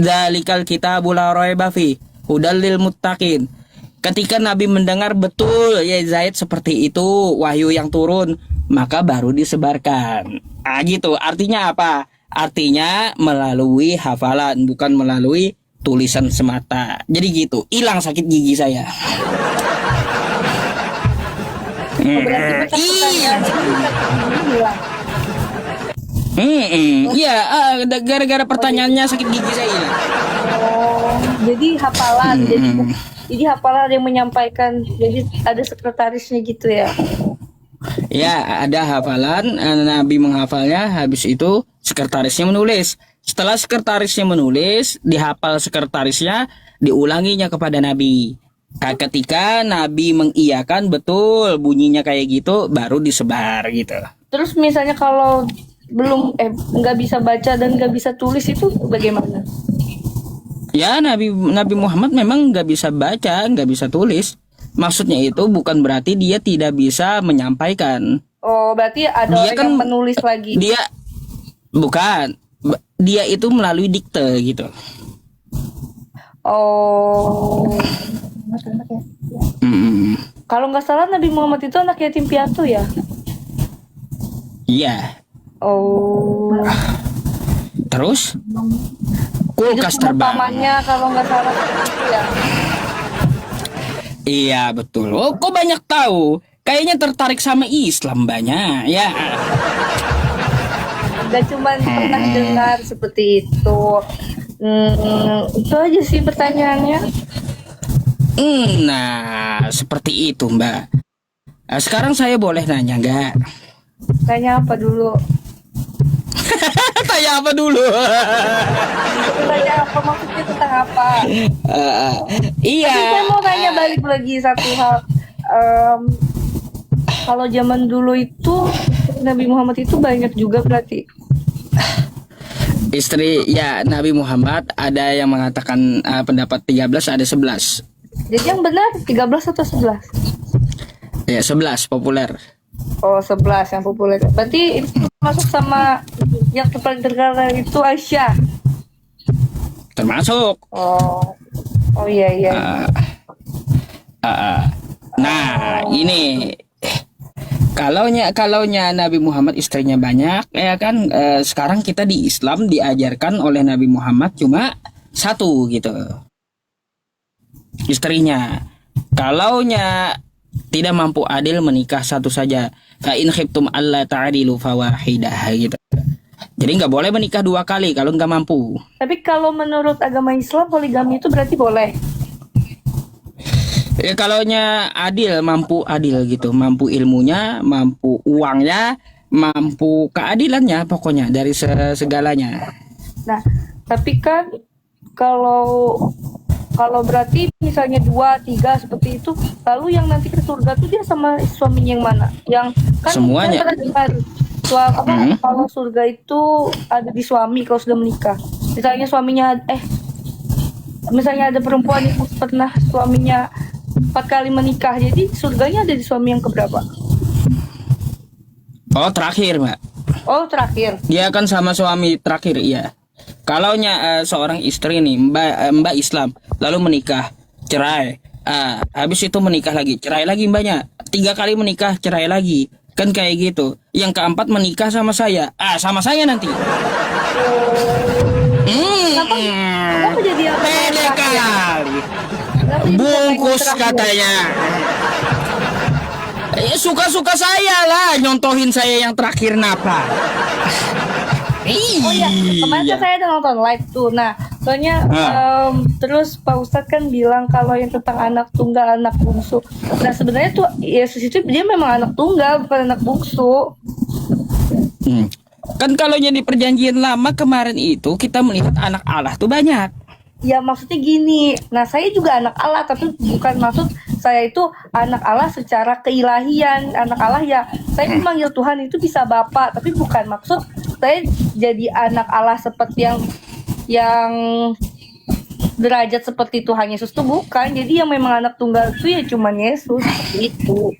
Dzalikal kitabul la raiba fi hudal lil muttaqin. Ketika Nabi mendengar betul ya Zaid seperti itu wahyu yang turun, maka baru disebarkan. Ah gitu. Artinya apa? Artinya melalui hafalan, bukan melalui tulisan semata. Jadi gitu. Hilang sakit gigi saya. Oh, berarti bekas pertanyaan ini hilang. Iya, gara-gara pertanyaannya sakit gigi saya hilang. Oh, jadi hafalan. Jadi hafalan yang menyampaikan. Jadi ada sekretarisnya gitu ya. Ya, ada hafalan, Nabi menghafalnya, habis itu sekretarisnya menulis. Setelah sekretarisnya menulis, dihafal sekretarisnya, diulanginya kepada Nabi. Nah, ketika Nabi mengiyakan betul bunyinya kayak gitu, baru disebar gitu. Terus misalnya kalau belum nggak bisa baca dan nggak bisa tulis itu bagaimana? Ya, Nabi Muhammad memang nggak bisa baca, nggak bisa tulis. Maksudnya itu bukan berarti dia tidak bisa menyampaikan. Oh, berarti ada Dia orang kan yang menulis lagi. Dia bukan, dia itu melalui dikte gitu. Oh. Mm, Kalau nggak salah Nabi Muhammad itu anak yatim piatu ya? Iya. Oh. Terus Hidup kulkas sama terbang. pamannya kalau nggak salah gitu ya. Iya betul. Oh, kok banyak tahu? Kayaknya tertarik sama Islam banyak. Ya. Gak cuma pernah dengar seperti itu. Itu aja sih pertanyaannya. Nah, seperti itu, Mbak. Nah, sekarang saya boleh nanya nggak? Tanya apa dulu? Tanya apa dulu? Tanya apa maksudnya tentang apa? Iya. Tapi saya mau tanya balik lagi satu hal. Kalau zaman dulu itu Nabi Muhammad itu banyak juga berarti. Istri ya Nabi Muhammad ada yang mengatakan pendapat 13, ada 11. Jadi yang benar 13 atau 11? Ya 11 populer. Oh 11 yang populer. Berarti itu masuk sama yang paling terkenal itu Aisyah. Termasuk. Oh iya. Nah, ini kalaunya Nabi Muhammad istrinya banyak, ya kan sekarang kita di Islam diajarkan oleh Nabi Muhammad cuma satu gitu. Istrinya. Kalaunya tidak mampu adil menikah satu saja. Fa in khiftum alla ta'dilu fawahidah gitu. Jadi nggak boleh menikah dua kali kalau nggak mampu. Tapi kalau menurut agama Islam poligami itu berarti boleh. Ya kalaunya mampu adil gitu, mampu ilmunya, mampu uangnya, mampu keadilannya pokoknya dari segalanya. Nah, tapi kan kalau berarti misalnya 2, 3 seperti itu, lalu yang nanti ke surga tuh dia sama suaminya yang mana? Yang kan Semuanya. saya pernah dengar kalau surga itu ada di suami kalau sudah menikah. Misalnya misalnya ada perempuan yang pernah suaminya 4 kali menikah, jadi surganya ada di suami yang keberapa? Oh terakhir Mbak. Oh terakhir. Dia kan sama suami terakhir iya. Kalaunya seorang istri nih Mbak Islam lalu menikah cerai, habis itu menikah lagi cerai lagi mbaknya, 3 kali menikah cerai lagi kan kayak gitu. Yang keempat menikah sama saya, sama saya nanti. Kenapa jadi yang Pede terakhir? kali. Kenapa jadi Bungkus yang terakhir? katanya. Suka-suka saya lah nyontohin saya yang terakhir napa. Oh ya, kemarin kan saya ada nonton live tuh. Nah, soalnya terus Pak Ustadz kan bilang kalau yang tentang anak tunggal, anak bungsu. Nah, sebenarnya tuh Yesus itu dia memang anak tunggal, bukan anak bungsu. Kan kalau di perjanjian lama kemarin itu kita melihat anak Allah tuh banyak. Ya maksudnya gini. Nah, saya juga anak Allah, tapi bukan maksud saya itu anak Allah secara keilahian. Anak Allah ya, saya memanggil Tuhan itu bisa Bapak, tapi bukan maksud saya jadi anak Allah seperti yang derajat seperti Tuhan Yesus tuh bukan. Jadi yang memang anak tunggal itu ya cuman Yesus seperti itu.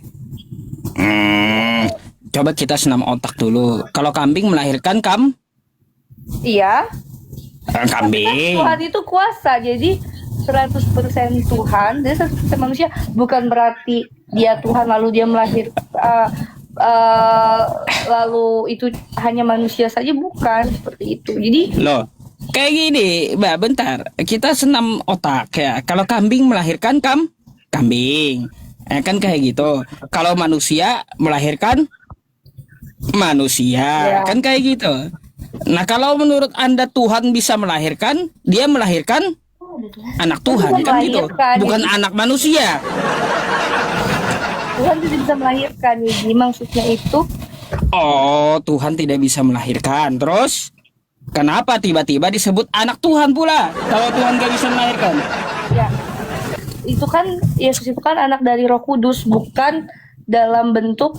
Coba kita senam otak dulu. Kalau kambing melahirkan Iya. Kambing. Tuhan itu kuasa, jadi 100% Tuhan, dia 100% manusia. Bukan berarti dia Tuhan lalu dia lalu itu hanya manusia saja, bukan seperti itu. Jadi Loh, kayak gini, Mbak, bentar. Kita senam otak ya. Kalau kambing melahirkan kambing. Kan kayak gitu. Kalau manusia melahirkan manusia. Ya. Kan kayak gitu. Nah, kalau menurut Anda Tuhan bisa melahirkan, dia melahirkan anak Tuhan, Tuhan kan gitu. melahirkan, Bukan jadi- anak manusia. Tuhan tidak bisa melahirkan, jadi maksudnya itu Oh, Tuhan tidak bisa melahirkan. Terus kenapa tiba-tiba disebut anak Tuhan pula? Kalau Tuhan gak bisa melahirkan. ya itu kan Yesus itu kan anak dari Roh Kudus, bukan dalam bentuk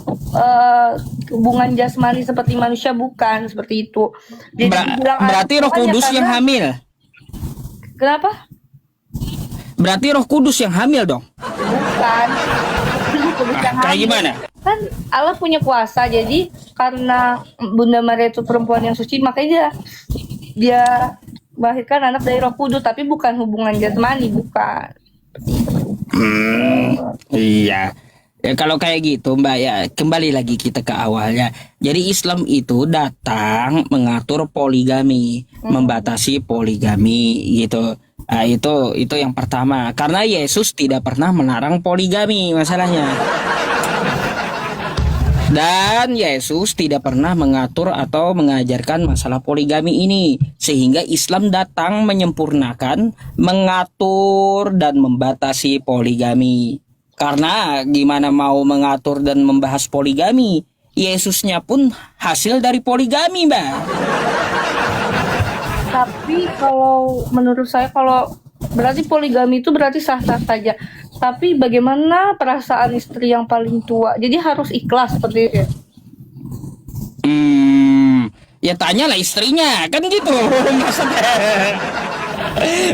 hubungan jasmani seperti manusia, bukan seperti itu. Jadi dibilang anak Berarti Roh Tuhan ya Kudus yang karena- hamil. Kenapa? Berarti Roh Kudus yang hamil dong. Bukan. Roh Kudus yang Kayak hamil. gimana? Kan Allah punya kuasa, jadi karena Bunda Maria itu perempuan yang suci, makanya dia melahirkan anak dari Roh Kudus, tapi bukan hubungan jasmani, bukan. Iya. Ya, kalau kayak gitu Mbak, ya kembali lagi kita ke awalnya. Jadi Islam itu datang mengatur poligami, membatasi poligami gitu. Nah, itu yang pertama. Karena Yesus tidak pernah melarang poligami masalahnya. Dan Yesus tidak pernah mengatur atau mengajarkan masalah poligami ini. Sehingga Islam datang menyempurnakan, mengatur, dan membatasi poligami. Karena gimana mau mengatur dan membahas poligami? Yesusnya pun hasil dari poligami, Mbak. Tapi kalau menurut saya, kalau berarti poligami itu berarti sah-sah saja. Tapi bagaimana perasaan istri yang paling tua? Jadi harus ikhlas seperti itu ya? Ya tanyalah istrinya, kan gitu.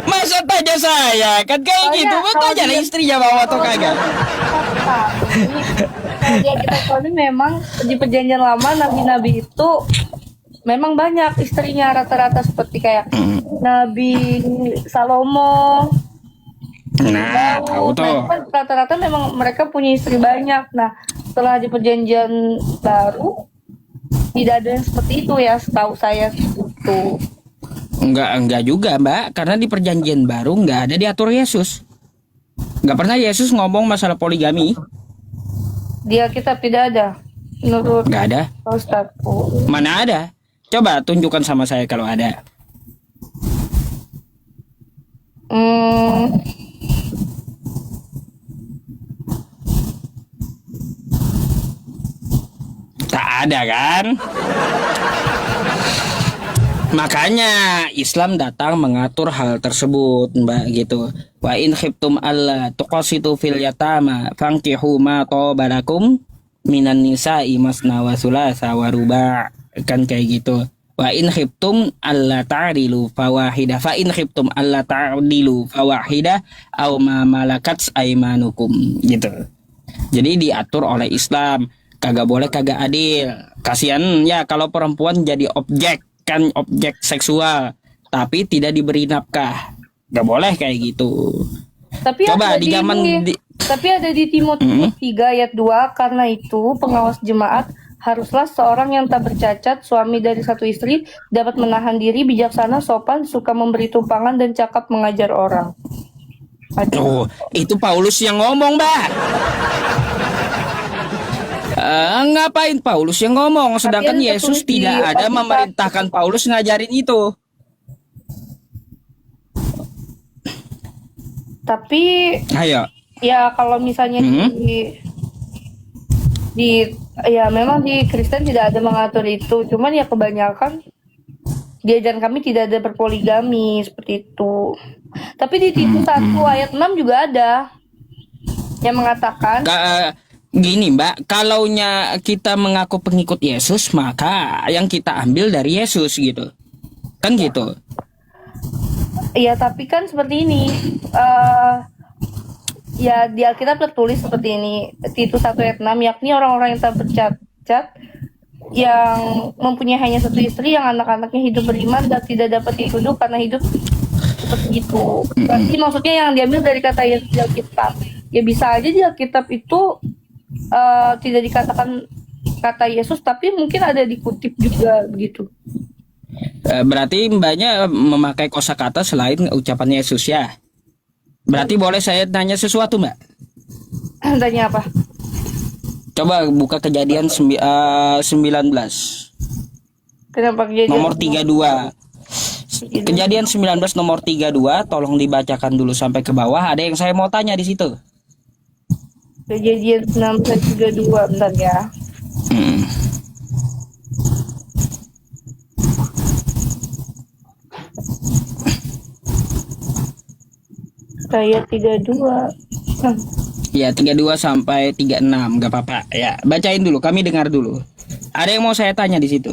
Masa tanya saya, kan kayak Soalnya gitu. kalau Tanyalah dia- istrinya mau atau kagak. Kalau dia kita tahu ini memang di perjanjian lama nabi-nabi itu memang banyak istrinya, rata-rata seperti kayak Nabi Salomo. Nah, tahu tuh. Nah, kan rata-rata memang mereka punya istri banyak. Nah, setelah di perjanjian baru tidak ada yang seperti itu ya, setahu saya itu. Enggak juga, Mbak, karena di perjanjian baru enggak ada diatur Yesus. Enggak pernah Yesus ngomong masalah poligami. Dia kitab tidak ada menurut Enggak ada. Ustadz. Mana ada? Coba tunjukkan sama saya kalau ada. Tak ada kan? Makanya Islam datang mengatur hal tersebut, Mbak, gitu. Wa in khiftum alla tuqasitu fil yatama fankihu ma tabalakum minan nisa'i masna wa thulatha wa ruba'. Kan kayak gitu. Wa in khiftum alla ta'dilu fawahida fa in khiftum alla ta'dilu fawahida aw ma malakat aymanukum gitu. Jadi diatur oleh Islam, kagak boleh kagak adil. Kasihan ya kalau perempuan jadi objek, kan objek seksual, tapi tidak diberi nafkah. Gak boleh kayak gitu. Tapi Coba ada di zaman tapi ada di Timotius 3 ayat 2, karena itu pengawas jemaat haruslah seorang yang tak bercacat, suami dari satu istri, dapat menahan diri, bijaksana, sopan, suka memberi tumpangan, dan cakap mengajar orang. Oh, itu Paulus yang ngomong, Mbak. Ngapain Paulus yang ngomong, sedangkan Tapi yang Yesus tertulis di tidak ada Alkitab. memerintahkan Paulus ngajarin itu. Tapi Ayo. ya kalau misalnya di ya memang di Kristen tidak ada mengatur itu, cuman ya kebanyakan di ajaran kami tidak ada berpoligami seperti itu. Tapi di Titus 1 ayat 6 juga ada yang mengatakan Gini, Mbak, kalaunya kita mengaku pengikut Yesus, maka yang kita ambil dari Yesus gitu. Kan gitu. ya, tapi kan seperti ini, ya di Alkitab tertulis seperti ini, Titus 1 ayat 6, yakni orang-orang yang tak bercacat yang mempunyai hanya satu istri, yang anak-anaknya hidup beriman dan tidak dapat dituduh karena hidup seperti itu. Berarti maksudnya yang diambil dari kata Yesus di Alkitab. Ya bisa aja di Alkitab itu tidak dikatakan kata Yesus, tapi mungkin ada dikutip juga begitu. Berarti mbaknya memakai kosakata selain ucapan Yesus ya. Berarti boleh saya tanya sesuatu mbak? Tanya apa? Coba buka Kejadian 19 Kenapa kejadian? nomor 32. Kejadian 19 nomor 32, tolong dibacakan dulu sampai ke bawah. Ada yang saya mau tanya di situ. Kejadian 19:32, bentar ya. Hmm. Kayak 32. Ya 32 sampai 36 gak apa-apa. Ya, bacain dulu, kami dengar dulu. Ada yang mau saya tanya di situ.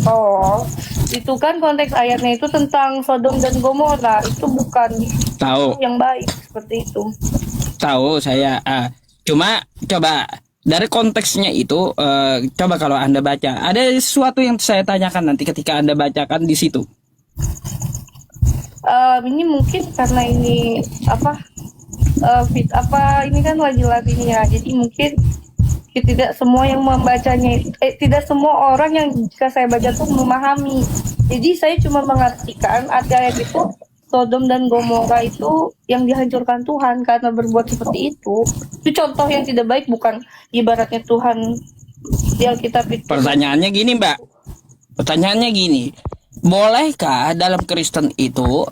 Oh, itu kan konteks ayatnya itu tentang Sodom dan Gomora. Itu bukan Tahu, yang baik seperti itu. tahu saya. Cuma coba dari konteksnya itu, coba kalau Anda baca, ada sesuatu yang saya tanyakan nanti ketika Anda bacakan di situ. Ini mungkin karena ini ini kan lagi latihnya, jadi mungkin tidak semua yang membacanya tidak semua orang yang jika saya baca tuh memahami. Jadi saya cuma mengartikan arti ayat itu, Sodom dan Gomora itu yang dihancurkan Tuhan karena berbuat seperti itu. Itu contoh yang tidak baik, bukan ibaratnya Tuhan di Alkitab itu. Pertanyaannya gini, Mbak. Pertanyaannya gini. Bolehkah dalam Kristen itu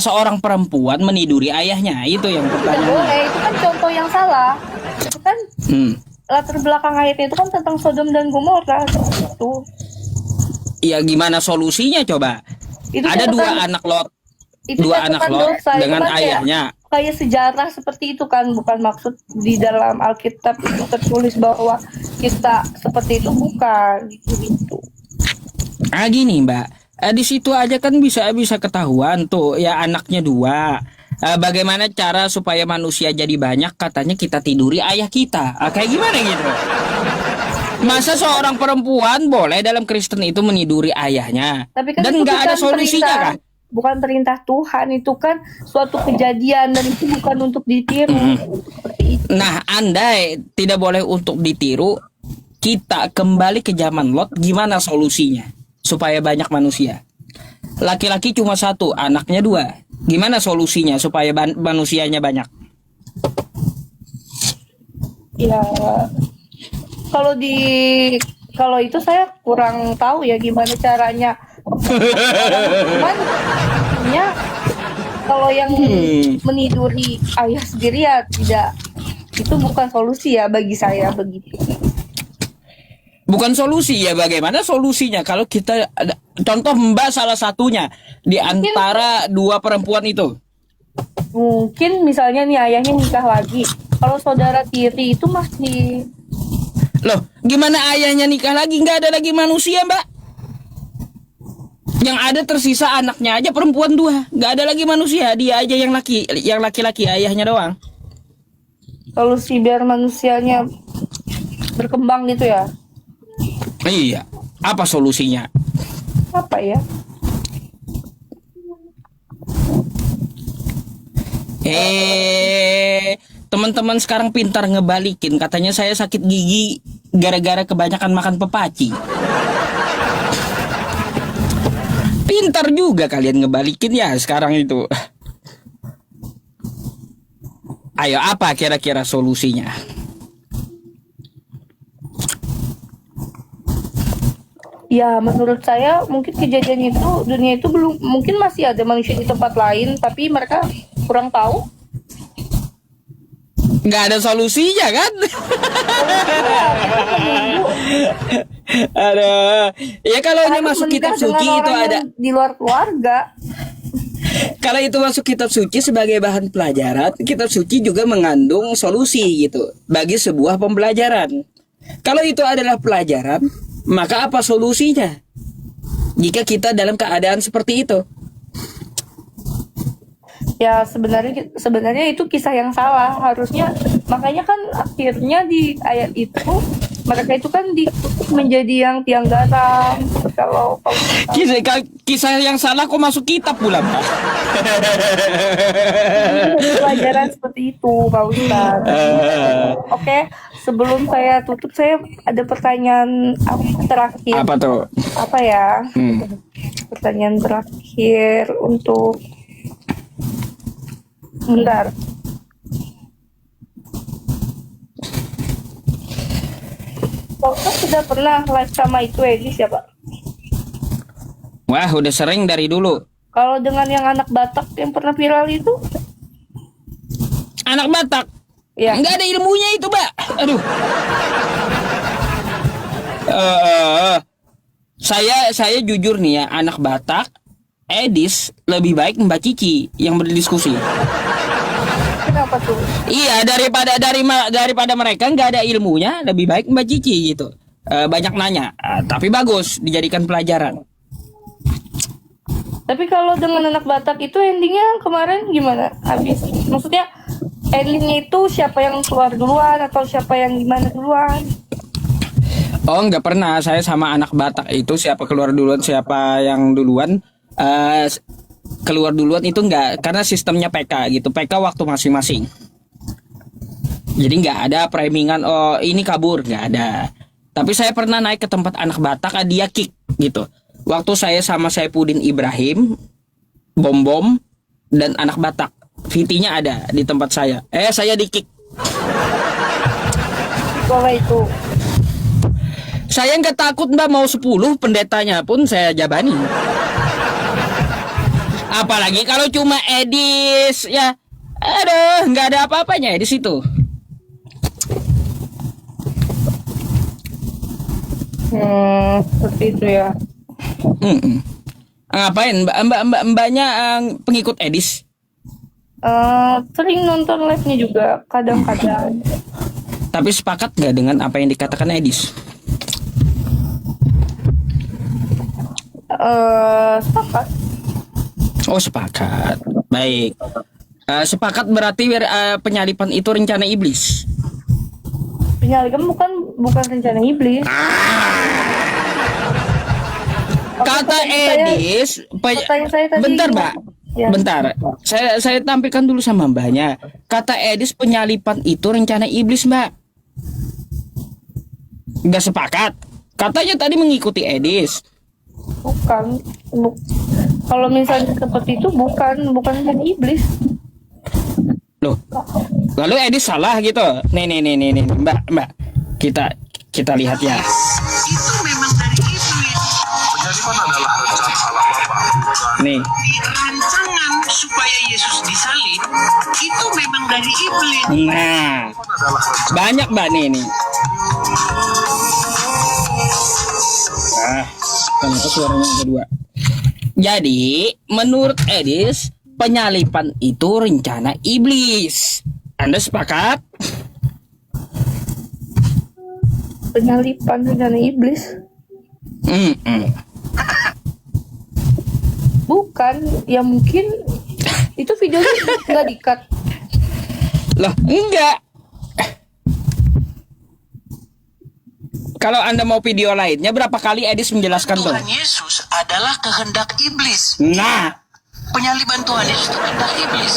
seorang perempuan meniduri ayahnya? Itu yang Tidak pertanyaannya. boleh, itu kan contoh yang salah. Itu kan latar belakang ayatnya itu kan tentang Sodom dan Gomora itu. Ya gimana solusinya coba? Itu Ada catatan- dua anak Lot, itu dua catatan anak Lot dosa, itu dengan kan kayak- ayahnya. Kayak sejarah seperti itu kan, bukan maksud di dalam Alkitab itu tertulis bahwa kita seperti itu, bukan gitu. Gini Mbak. Di situ aja kan bisa ketahuan tuh ya anaknya dua. Bagaimana cara supaya manusia jadi banyak? Katanya kita tiduri ayah kita. Kayak gimana gitu? Masa seorang perempuan boleh dalam Kristen itu meniduri ayahnya? Tapi kan Dan itu nggak ada bukan solusinya perintah, kan? bukan perintah Tuhan, itu kan suatu kejadian dan itu bukan untuk ditiru. Seperti itu. Nah, andai tidak boleh untuk ditiru, kita kembali ke zaman Lot, gimana solusinya supaya banyak manusia? Laki-laki cuma satu, anaknya dua. Gimana solusinya supaya manusianya banyak? Ya, kalau itu saya kurang tahu ya gimana caranya. Cuman ya kalau yang meniduri ayah sendiri ya tidak, itu bukan solusi ya bagi saya begitu. Bukan solusi ya, bagaimana solusinya kalau kita contoh Mbak salah satunya di antara dua perempuan itu. Mungkin misalnya nih ayahnya nikah lagi. Kalau saudara tiri itu masih Loh, gimana ayahnya nikah lagi? Nggak ada lagi manusia, Mbak. Yang ada tersisa anaknya aja perempuan dua. Nggak ada lagi manusia, dia aja yang laki-laki ayahnya doang. solusi biar manusianya berkembang gitu ya. Iya, apa solusinya? Apa ya? Teman-teman sekarang pintar ngebalikin. Katanya saya sakit gigi gara-gara kebanyakan makan pepaci. Pintar juga kalian ngebalikin ya sekarang itu. Ayo, apa kira-kira solusinya? Ya menurut saya mungkin kejadian itu, dunia itu belum, mungkin masih ada manusia di tempat lain tapi mereka kurang tahu. Nggak ada solusinya kan? Ada. Ya kalau ini Harus masuk menikah kitab suci dengan itu orang ada. yang di luar keluarga. Kalau itu masuk kitab suci sebagai bahan pelajaran, kitab suci juga mengandung solusi gitu bagi sebuah pembelajaran. Kalau itu adalah pelajaran, maka apa solusinya? Jika kita dalam keadaan seperti itu. Ya sebenarnya sebenarnya itu kisah yang salah harusnya, makanya kan akhirnya di ayat itu mereka itu kan dikutuk menjadi yang tiang garam. Kalau Kisah yang salah kok masuk kitab pula, Mbak. pelajaran seperti itu, Pak Ustadz. Oke, sebelum saya tutup, saya ada pertanyaan terakhir. Apa tuh? Apa ya? Hmm. Pertanyaan terakhir untuk bentar. Pak Ustadz sudah pernah live sama itu Edis ya, Pak? Wah, udah sering dari dulu. Kalau dengan yang anak Batak yang pernah viral itu, Anak Batak. ya. Nggak ada ilmunya itu, Mbak. Aduh. Eh, saya jujur nih ya, anak Batak, Edis lebih baik Mbak Cici yang berdiskusi. Kenapa tuh? Iya, daripada mereka nggak ada ilmunya, lebih baik Mbak Cici gitu. Banyak nanya, tapi bagus dijadikan pelajaran. Tapi kalau dengan anak Batak itu endingnya kemarin gimana? Habis. Maksudnya endingnya itu siapa yang keluar duluan atau siapa yang gimana duluan? Oh, nggak pernah. Saya sama anak Batak itu siapa keluar duluan, siapa yang duluan. Keluar duluan itu nggak, karena sistemnya PK gitu. PK waktu masing-masing. Jadi nggak ada primingan. Oh, ini kabur, nggak ada. Tapi saya pernah naik ke tempat anak Batak, dia kick gitu. Waktu saya sama Saifuddin Ibrahim, Bom dan anak Batak, VT-nya ada di tempat saya. Saya di kick. Kalau itu. Saya nggak takut, Mbak, mau 10 pendetanya pun saya jabani. Apalagi kalau cuma Edis ya. Aduh, nggak ada apa-apanya di situ. Seperti itu ya. Ngapain mbaknya pengikut Edis? Sering nonton live-nya juga kadang-kadang. Tapi sepakat nggak dengan apa yang dikatakan Edis? Sepakat. Oh, sepakat. Baik. Sepakat berarti penyalipan itu rencana iblis. Penyalipan bukan rencana iblis. Kata Edis, pertanyaan saya tadi. bentar, Mbak. Ya. Bentar. Saya tampilkan dulu sama Mbaknya. Kata Edis penyalipan itu rencana iblis, Mbak. Nggak sepakat. Katanya tadi mengikuti Edis. Bukan. Kalau misalnya seperti itu bukan rencana iblis. Loh. Lalu Edis salah gitu. Nih, Mbak. Kita lihat ya. Itu memang dari iblis. Penyalipan adalah rencana Allah Bapa. Nih. Rancangan supaya Yesus disalib itu memang dari iblis. Nah. Banyak, Mbak, nih. Kenapa suaranya ada dua? Jadi, menurut Edis, penyalipan itu rencana iblis. Anda sepakat? Penyalipan rencana iblis? Bukan, ya mungkin itu videonya nggak di-cut. Loh, enggak. Kalau Anda mau video lainnya, berapa kali Edis menjelaskan tuh? Tuhan Yesus adalah kehendak iblis. Nah, Penyaliban Tuhan Yesus itu kehendak iblis.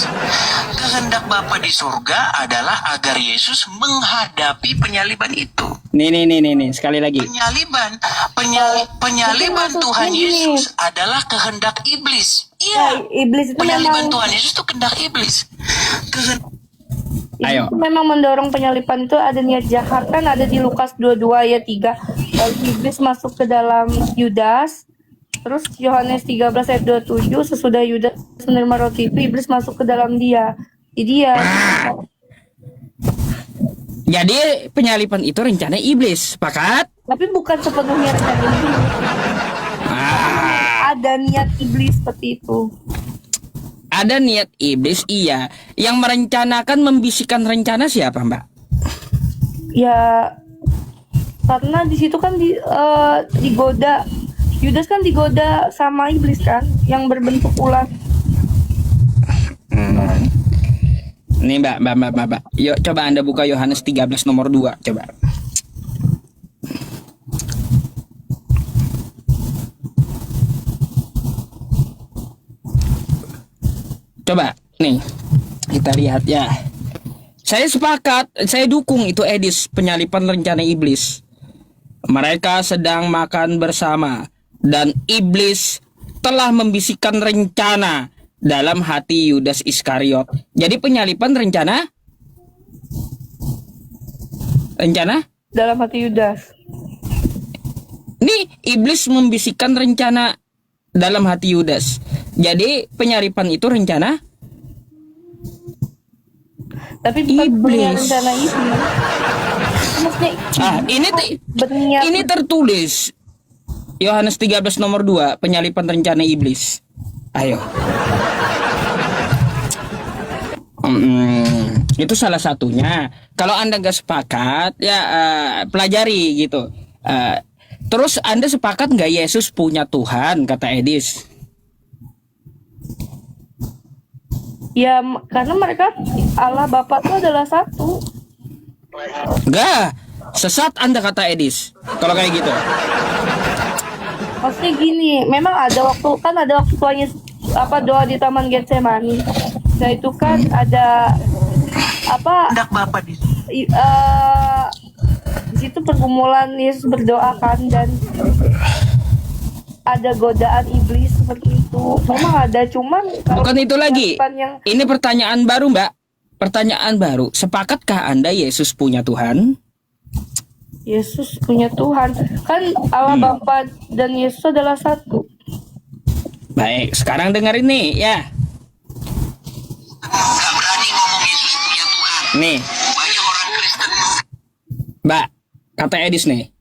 Kehendak Bapa di surga adalah agar Yesus menghadapi penyaliban itu. nih, sekali lagi. Penyaliban Itu Tuhan maksudnya gini. Yesus adalah kehendak iblis. Ya, Iya. iblis itu Penyaliban memang Tuhan Yesus itu kehendak iblis. Ayo. itu memang mendorong penyalipan itu ada niat jahat kan, ada di Lukas 22 ayat 3. Lalu iblis masuk ke dalam Yudas. Terus Yohanes 13 ayat 27, sesudah Yudas menerima roti itu iblis masuk ke dalam dia. Jadi ya Jadi penyalipan itu rencana iblis, sepakat? tapi bukan sepenuhnya rencana iblis. Ada niat iblis seperti itu. Ada niat iblis, iya. Yang merencanakan, membisikkan rencana siapa, Mbak? Ya karena di situ kan digoda. Yudas kan digoda sama iblis kan yang berbentuk ular. Nih Mbak. Yuk coba Anda buka Yohanes 13 nomor 2. Coba. Coba nih kita lihat ya. Saya sepakat, saya dukung itu Edis, penyalipan rencana iblis. Mereka sedang makan bersama dan iblis telah membisikkan rencana dalam hati Yudas Iskariot. Jadi penyalipan rencana Dalam hati Yudas. ini iblis membisikkan rencana dalam hati Yudas. Jadi penyalipan itu rencana Tapi bukan punya iblis. rencana itu. Maksudnya berniat. Ini tertulis Yohanes 13 nomor 2, penyalipan rencana iblis. Ayo. Itu salah satunya. Kalau Anda nggak sepakat, ya pelajari gitu. Terus Anda sepakat nggak Yesus punya Tuhan, kata Edis? Ya karena mereka Allah Bapa itu adalah satu. Enggak. Sesat Anda, kata Edis. Kalau kayak gitu. Maksudnya gini, memang ada waktu tuanya doa di Taman Getsemani. Nah itu kan ada Kehendak Bapa di di situ pergumulan Yesus berdoa kan, dan ada godaan iblis seperti itu. Memang ada, cuman Bukan itu lagi. yang Ini pertanyaan baru, Mbak. Pertanyaan baru. Sepakatkah Anda Yesus punya Tuhan? Yesus punya Tuhan kan, Allah Bapa dan Yesus adalah satu. Baik, sekarang dengerin nih ya. Gak berani ngomong Yesus punya Tuhan. Nih, Banyak orang Kristen Mbak, kata Edis nih.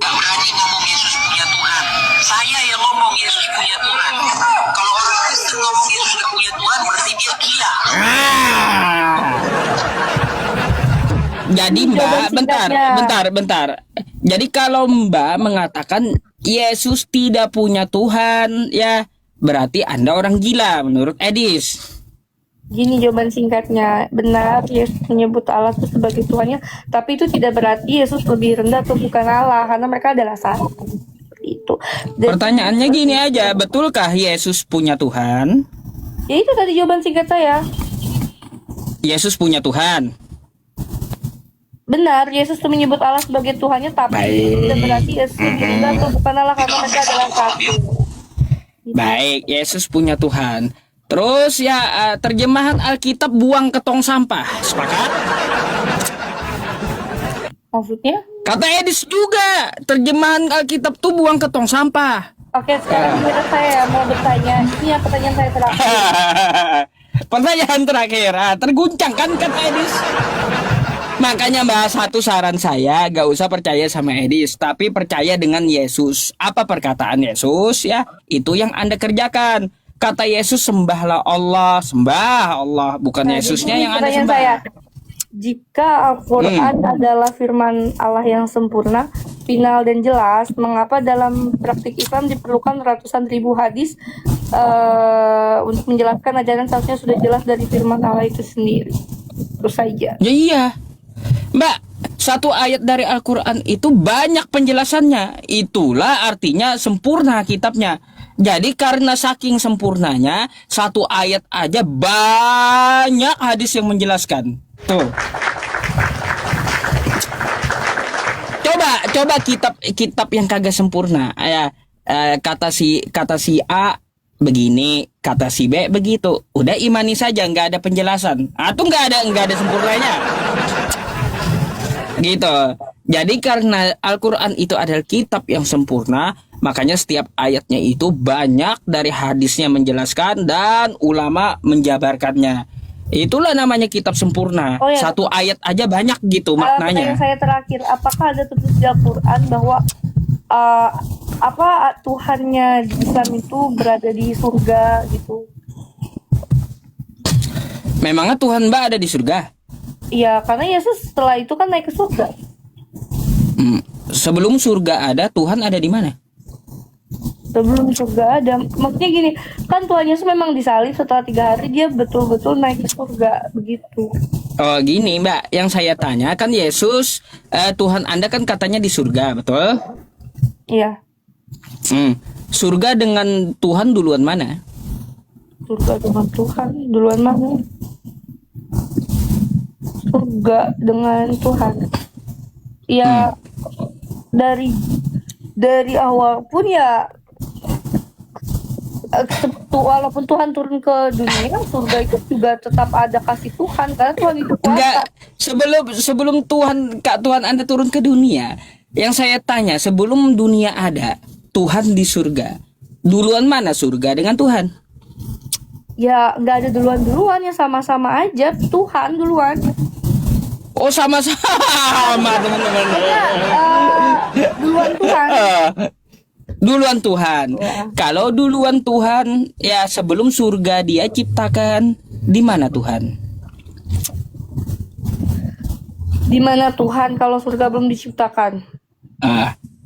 gak berani ngomong Yesus punya Tuhan. Saya yang ngomong Yesus punya Tuhan. Kalau orang Kristen ngomong Yesus gak punya Tuhan, berarti dia gila. Jadi Mbak, bentar. Jadi kalau Mbak mengatakan Yesus tidak punya Tuhan, ya berarti Anda orang gila menurut Edis. Gini jawaban singkatnya, benar Yesus menyebut Allah itu sebagai Tuhannya, tapi itu tidak berarti Yesus lebih rendah atau bukan Allah, karena mereka adalah satu. Seperti itu. Dan Pertanyaannya gini aja, betulkah Yesus punya Tuhan? ya itu tadi jawaban singkat saya. Yesus punya Tuhan. Benar, Yesus itu menyebut Allah sebagai Tuhannya, tapi itu tidak berarti Yesus lebih rendah atau bukan Allah, karena mereka adalah satu. Baik, Yesus punya Tuhan. Terus ya terjemahan Alkitab buang ke tong sampah. Sepakat? Maksudnya? Kata Edis juga, terjemahan Alkitab tuh buang ke tong sampah. Oke, sekarang giliran saya mau bertanya. Ini yang pertanyaan saya terakhir. Pertanyaan terakhir, terguncang kan kata Edis. Makanya bahas satu saran saya, gak usah percaya sama Edis, tapi percaya dengan Yesus. Apa perkataan Yesus ya? Itu yang Anda kerjakan. Kata Yesus, sembah Allah, bukan Yesusnya jadi yang Anda pertanyaan sembah. saya, jika Al-Quran adalah firman Allah yang sempurna, final dan jelas, mengapa dalam praktik Islam diperlukan ratusan ribu hadis untuk menjelaskan ajaran seharusnya sudah jelas dari firman Allah itu sendiri? Itu saja. Ya iya, Mbak, satu ayat dari Al-Quran itu banyak penjelasannya. Itulah artinya sempurna kitabnya. Jadi karena saking sempurnanya, satu ayat aja banyak hadis yang menjelaskan. Tuh. Coba kitab yang kagak sempurna. Kata si A begini, kata si B begitu. Udah imani saja, nggak ada penjelasan. Atau nggak ada sempurnanya. Gitu. Jadi karena Al-Quran itu adalah kitab yang sempurna, makanya setiap ayatnya itu banyak dari hadisnya menjelaskan dan ulama menjabarkannya. Itulah namanya kitab sempurna. Oh, ya. Satu ayat aja banyak gitu Pertanyaan maknanya. saya terakhir, apakah ada tertulis di Al-Quran bahwa Tuhannya di Islam itu berada di surga gitu? Memangnya Tuhan Mbak ada di surga? Iya, karena Yesus setelah itu kan naik ke surga. Sebelum surga ada, Tuhan ada di mana? Sebelum surga ada. Maksudnya gini, kan Tuhan Yesus memang disalib, setelah 3 hari dia betul-betul naik ke surga begitu. Oh gini Mbak, yang saya tanya kan Yesus, Tuhan Anda kan katanya di surga, betul? Iya, Surga dengan Tuhan duluan mana? surga dengan Tuhan duluan mana? Surga dengan Tuhan. Ya dari awal pun ya walaupun Tuhan turun ke dunia, surga itu juga tetap ada kasih Tuhan karena Tuhan itu Enggak, kuasa. sebelum Tuhan Anda turun ke dunia, yang saya tanya sebelum dunia ada, Tuhan di surga. Duluan mana surga dengan Tuhan? Ya nggak ada duluan ya, sama-sama aja Tuhan duluan. Oh sama-sama teman-teman. Duluan Tuhan. Duluan Tuhan. Ya. Kalau duluan Tuhan, ya sebelum surga dia ciptakan, di mana Tuhan? Di mana Tuhan kalau surga belum diciptakan?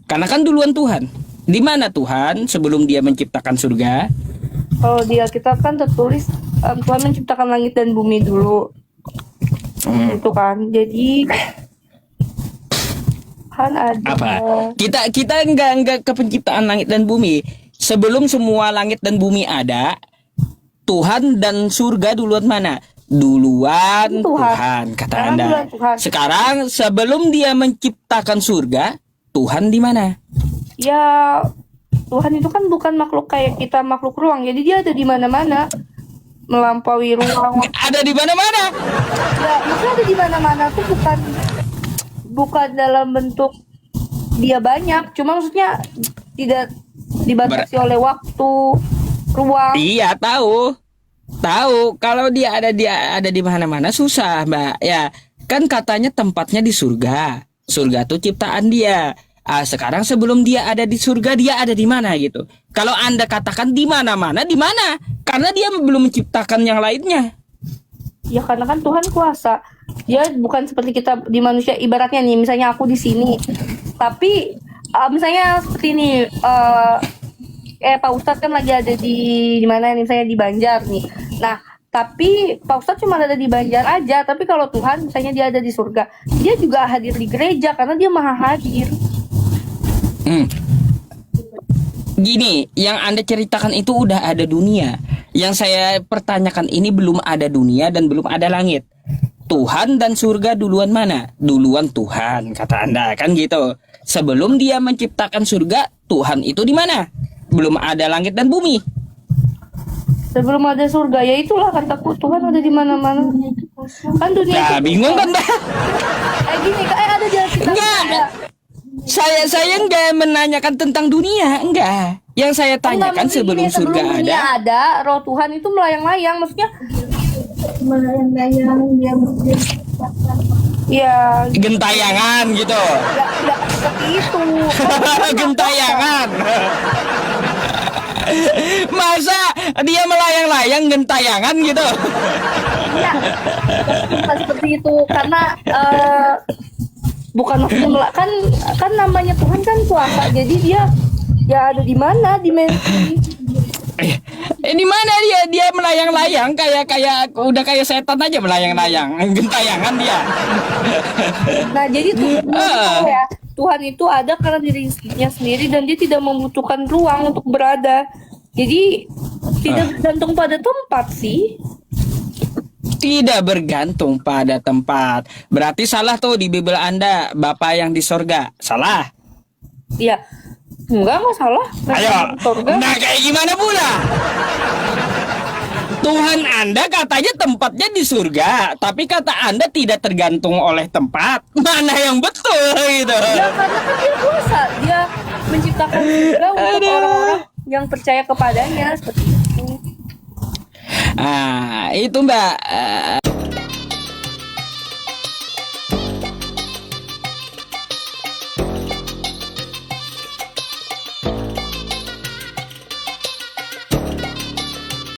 Karena kan duluan Tuhan. Di mana Tuhan sebelum dia menciptakan surga? Kalau di Alkitab kan tertulis Tuhan menciptakan langit dan bumi dulu. Itu kan. Jadi kan ada Apa? Kita enggak ke penciptaan langit dan bumi. Sebelum semua langit dan bumi ada, Tuhan dan surga duluan mana? Duluan Tuhan, kata Sekarang Anda. duluan Tuhan. Sekarang sebelum dia menciptakan surga, Tuhan di mana? Ya Tuhan itu kan bukan makhluk kayak kita, makhluk ruang. Jadi dia ada di mana-mana, melampaui ruang. Ada di mana-mana. Ya, maksudnya ada di mana-mana tuh bukan dalam bentuk dia banyak, cuma maksudnya tidak dibatasi oleh waktu, ruang. Iya, tahu. Tahu kalau dia ada di mana-mana susah, Mbak. Ya, kan katanya tempatnya di surga. Surga tuh ciptaan dia. Sekarang sebelum dia ada di surga, dia ada di mana gitu. Kalau Anda katakan di mana-mana, di mana? Karena dia belum menciptakan yang lainnya. Ya karena kan Tuhan kuasa. Dia bukan seperti kita di manusia, ibaratnya nih, misalnya aku di sini. Tapi misalnya seperti ini, Pak Ustadz kan lagi ada di mana nih, misalnya di Banjar nih. Nah, tapi Pak Ustadz cuma ada di Banjar aja. Tapi kalau Tuhan misalnya dia ada di surga, dia juga hadir di gereja karena dia maha hadir. Gini, yang Anda ceritakan itu udah ada dunia. Yang saya pertanyakan ini belum ada dunia dan belum ada langit. Tuhan dan surga duluan mana? Duluan Tuhan, kata Anda, kan gitu. Sebelum dia menciptakan surga, Tuhan itu di mana? Belum ada langit dan bumi. Sebelum ada surga, ya itulah kataku, Tuhan ada di mana-mana. Kan dunia Nah, itu bingung kan, Mbak? gini, ada di Alkitab. Enggak. Ada. Saya enggak menanyakan tentang dunia, enggak. Yang saya tanyakan sebelum surga sebelum dunia ada, roh Tuhan itu melayang-layang, maksudnya melayang-layang dia ya gentayangan gitu. ya seperti itu. Gentayangan. Masa dia melayang-layang gentayangan gitu? Ya, bukan seperti itu karena bukan maksudnya kan namanya Tuhan kan kuasa, jadi dia ya ada di mana dimensi. Di mana dia melayang-layang kayak udah kayak setan aja melayang-layang gentayangan dia. Nah jadi Tuhan itu ada karena dirinya sendiri dan dia tidak membutuhkan ruang untuk berada. Jadi tidak bergantung pada tempat sih. Tidak bergantung pada tempat. Berarti salah tuh di Bible Anda, Bapa yang di sorga. Salah. Ya, enggak salah. Ayo. Nah, kayak gimana pula? Tuhan Anda katanya tempatnya di surga, tapi kata Anda tidak tergantung oleh tempat. Mana yang betul gitu? Ya karena kan dia kuasa, dia menciptakan surga untuk orang-orang yang percaya kepadanya seperti itu. Itu Mbak.